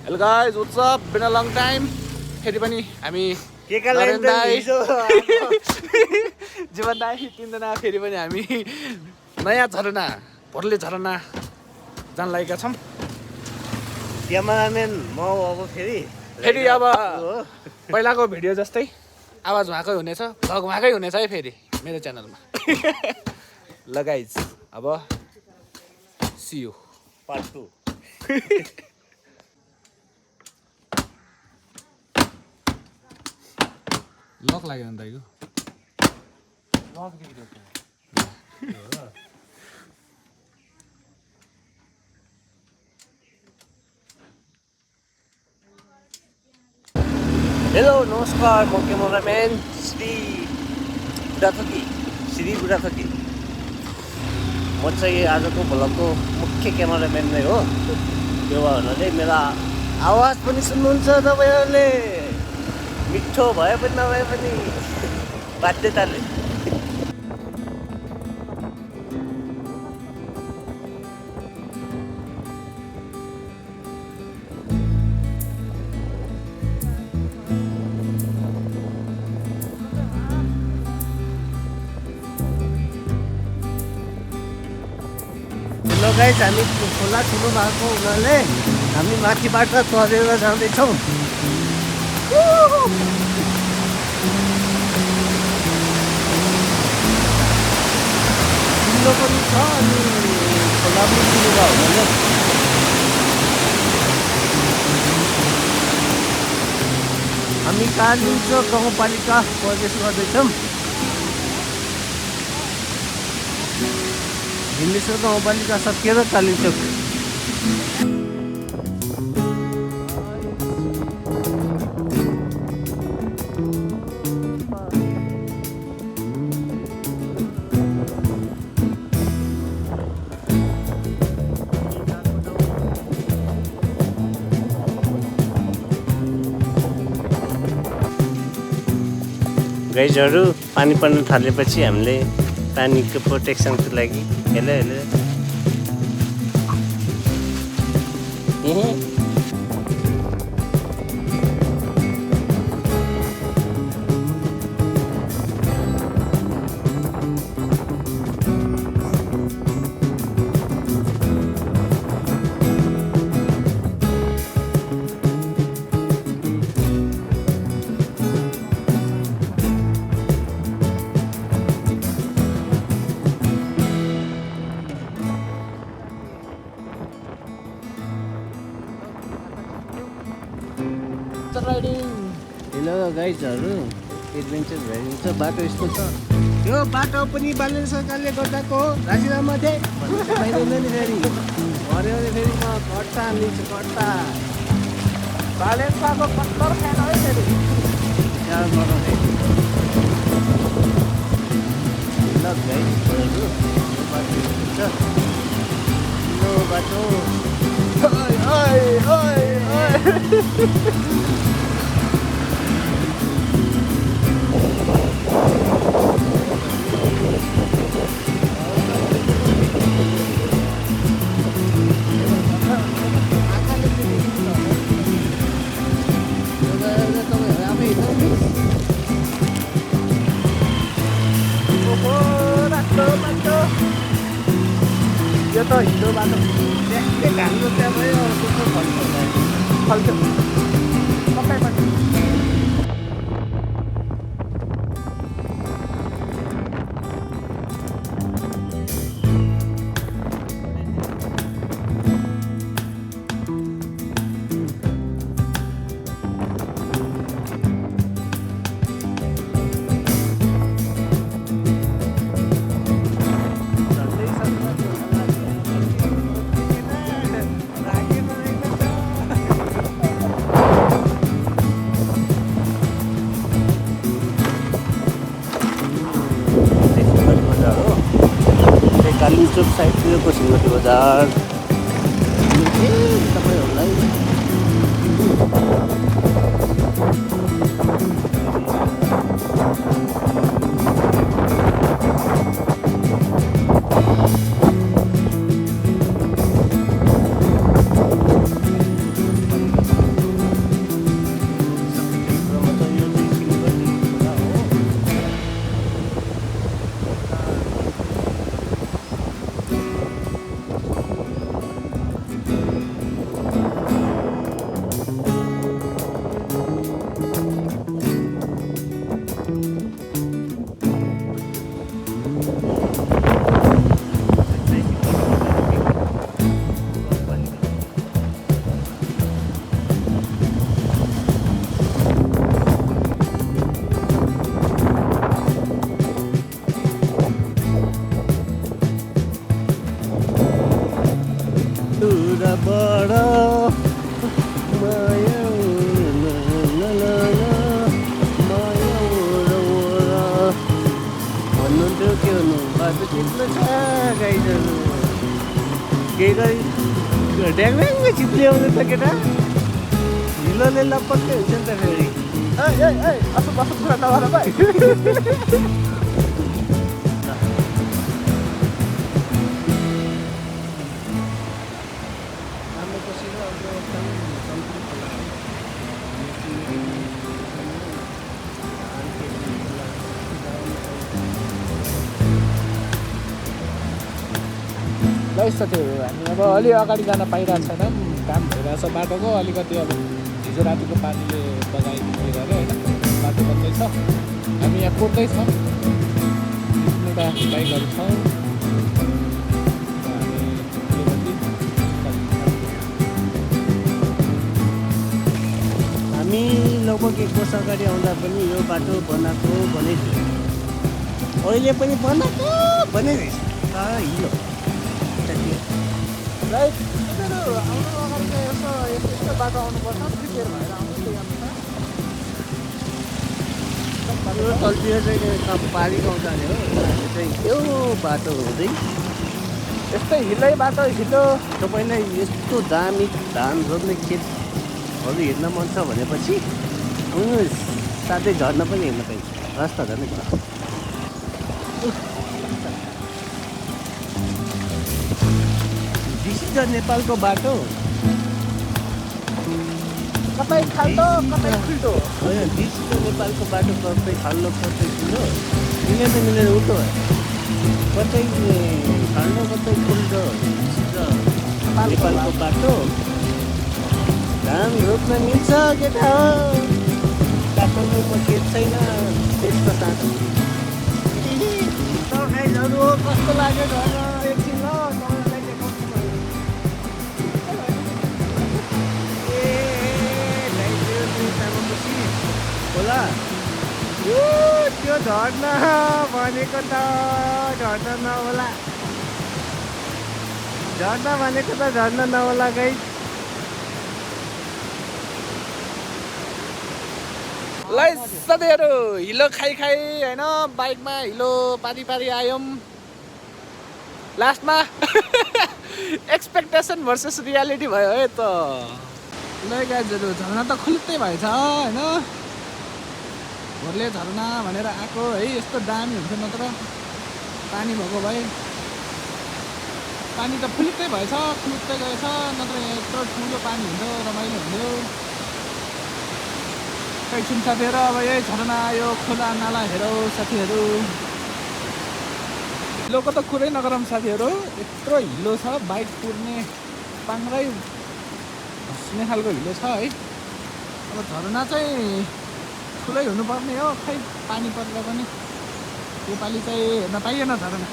Hello guys what's up been a long time फेरि पनि हामी जीवन दाई तिनजना फेरि पनि हामी नयाँ झरना भोरले झरना जान लागेका छौँ। क्यामेराम्यान म अब फेरि अब पहिलाको भिडियो जस्तै आवाज उहाँकै हुनेछ, भ्लग उहाँकै हुनेछ है फेरि मेरो च्यानलमा। ल गाइज अब सी यू पार्ट 2। लक लाग्यो नि दाइको। हेलो नमस्कार, म क्यामेराम्यान श्री बुढाथोकी। म चाहिँ आजको भ्लगको मुख्य क्यामेराम्यान नै हो। त्यो हुनाले मेरो आवाज पनि सुन्नुहुन्छ तपाईँहरूले, मिठो भए पनि नभए पनि बाध्यताले। हेलो गाइस, हामी खोला ठुलो भएको हुनाले हामी माथिबाट चढेर जाँदैछौँ। चिल्लो पनि छ अनि खोला पनि ठुलो भएको हुनाले हामी कालिम्पोङ गाउँपालिका प्रवेश गर्दैछौँ। हिन्देश्वर गाउँपालिका सकिएर कालिम्पोङ। गाइजहरू पानी पर्न थालेपछि हामीले पानीको प्रोटेक्सनको लागि हेलो हेलो गाइजहरू, एडभेन्चर भइदिन्छ। बाटो यस्तो छ, यो बाटो पनि बालेन सरकारले गर्दाको हो। राजीनामा थिएँ पाइँदैन नि फेरि भऱ्यो भने फेरि म कट्टा लिन्छु कट्टा। बालेन्साको कत्तर खान है फेरि यार बनाउने ल गाइजहरू, यो बाटो यो त हिँडो बाटो ट्याक्कै घाम्रो त्यहाँ भयो। कतै पनि कालिम्पोङ साइडतिरको सिलगढी बजार तपाईँहरूलाई। गरी ड्याङड्याङमै चिप्ल्याउने त केटा हिलोले लपक्कै हुन्छ नि त फेरि असो बसो कुरा नगर भाइ ल साथीहरू हामी अब अलि अगाडि जान पाइरहेको छैनौँ काम भइरहेछ बाटोको अलिकति अब हिजो रातिको पानीले बगाइदिने गऱ्यो होइन बाटो बन्दैछ हामी यहाँ कुद्दैछौँ एउटा बाइकहरू छौँ हामी लगभग 1 वर्ष अगाडि आउँदा पनि यो बाटो बनाएको बनै थियो अहिले पनि बनाएको बनै रहेछ हिलो राइट तिमीहरू आउनु अगाडि चाहिँ यस्तो बाटो आउनुपर्छ प्रिपेयर भएर आउनु त्यही अनुसार यो तलतिर चाहिँ पारी गाउँ जाने हो हामी चाहिँ यो बाटो हुँदै यस्तै हिलै बाटो हिलो तपाईँलाई यस्तो दामी धान रोप्ने खेतहरू हेर्न मन छ भनेपछि आउनुहोस् साथै झर्न पनि हेर्न पाइन्छ रास्ता झन् विशुद्ध नेपालको बाटो कतै खाल्टो कतै खुल्टो होइन विशुद्ध नेपालको बाटो कतै खाल्लो कतै ठुलो मिलेर मिलेर उल्टो कतै खाल्लो कतै खुल्टो नेपालको बाटो धान रोप्न मिल्छ केटा हो काठमाडौँ म खेत छैन त्यसको साथ गाइजहरू कस्तो लाग्यो घर एकछिन ल तपाईँलाई देखाउँछु होला त्यो झर्ना भनेको त झर्ना नहोला झर्ना भनेको त झर्ना नहोला गाइज ल साथीहरू हिलो खाइ होइन बाइकमा हिलो पारी आयौँ लास्टमा एक्सपेक्टेसन भर्सेस रियालिटी भयो है त ल गाइजहरू झर्ना त खुल्तै भएछ होइन भोरले झर्ना भनेर आएको है यस्तो दामी हुन्छ नत्र पानी भएको भए पानी त फुल्तै भएछ खुल्तै गएछ नत्र यत्रो ठुलो पानी हुन्थ्यो रमाइलो हुन्थ्यो एकछिन साथीहरू अब यही झरना आयो खोला नाला हेरौँ साथीहरू हिलोको त कुरै नगरौँ साथीहरू यत्रो हिलो छ बाइक कुर्ने पाङ्रै घस्ने खालको हिलो छ है अब झरना चाहिँ ठुलै हुनुपर्ने हो खै पानी परेर पनि योपालि चाहिँ हेर्न पाइएन झरना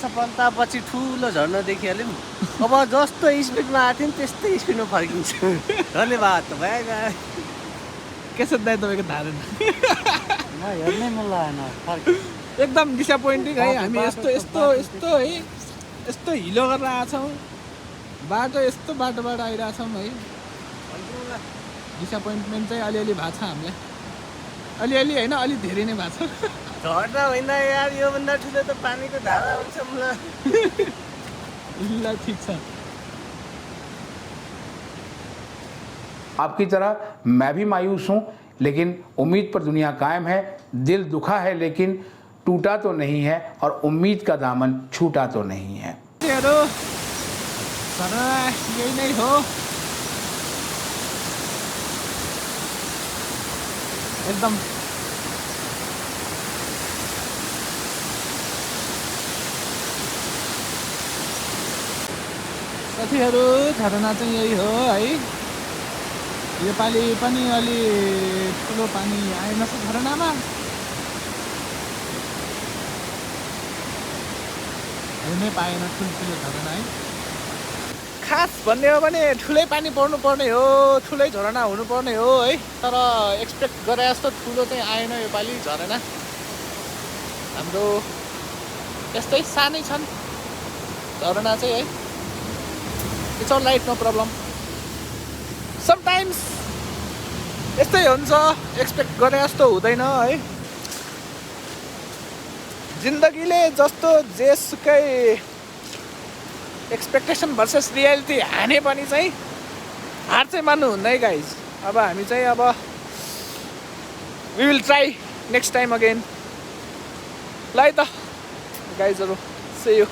सफलतापछि ठुलो झर्ना देखिहाल्यो नि अब जस्तो स्पिडमा आएको थियो नि त्यस्तै स्पिडमा फर्किन्छ धन्यवाद बाई बाई के छ दाइ तपाईँको धारणा हेर्नै मन लागेन एकदम डिसपोइन्टिङ है हामी यस्तो है यस्तो हिलो गरेर आएछौँ बाटो यस्तो बाटोबाट आइरहेछौँ है डिसपोइन्टमेन्ट चाहिँ अलिअलि भएको छ हामीलाई अलिअलि होइन अलि धेरै नै भएको छ झर्ना होइन यार योभन्दा ठुलो त पानीको धारा हुन्छ मलाई ल ठिक छ आपकी तरह मैं भी मायूस हूँ लेकिन उम्मीद पर दुनिया कायम है दिल दुखा है लेकिन टूटा तो नहीं है और उम्मीद का दामन छूटा तो नहीं है यही नै हो एकदम साथीहरू झरना चाहिँ यही हो है योपालि पनि अलि ठुलो पानी आएन छ झरनामा हेर्नै पाएन ठुल्ठुलो झरना है खास भन्ने हो भने ठुलै पानी पर्नुपर्ने हो ठुलै झरना हुनुपर्ने हो है तर एक्सपेक्ट गरे जस्तो ठुलो चाहिँ आएन योपालि झरना हाम्रो यस्तै सानै छन् झरना चाहिँ है it's all right no problem sometimes यस्तै हुन्छ एक्सपेक्ट गरे जस्तो हुँदैन है जिन्दगीले जस्तो जेसुकै एक्सपेक्टेसन भर्सेस रियालिटी हाने पनि चाहिँ हार चाहिँ मान्नु हुन्न है गाइज। अब हामी चाहिँ अब we will try next time again. ल है त गाइजहरू, see you।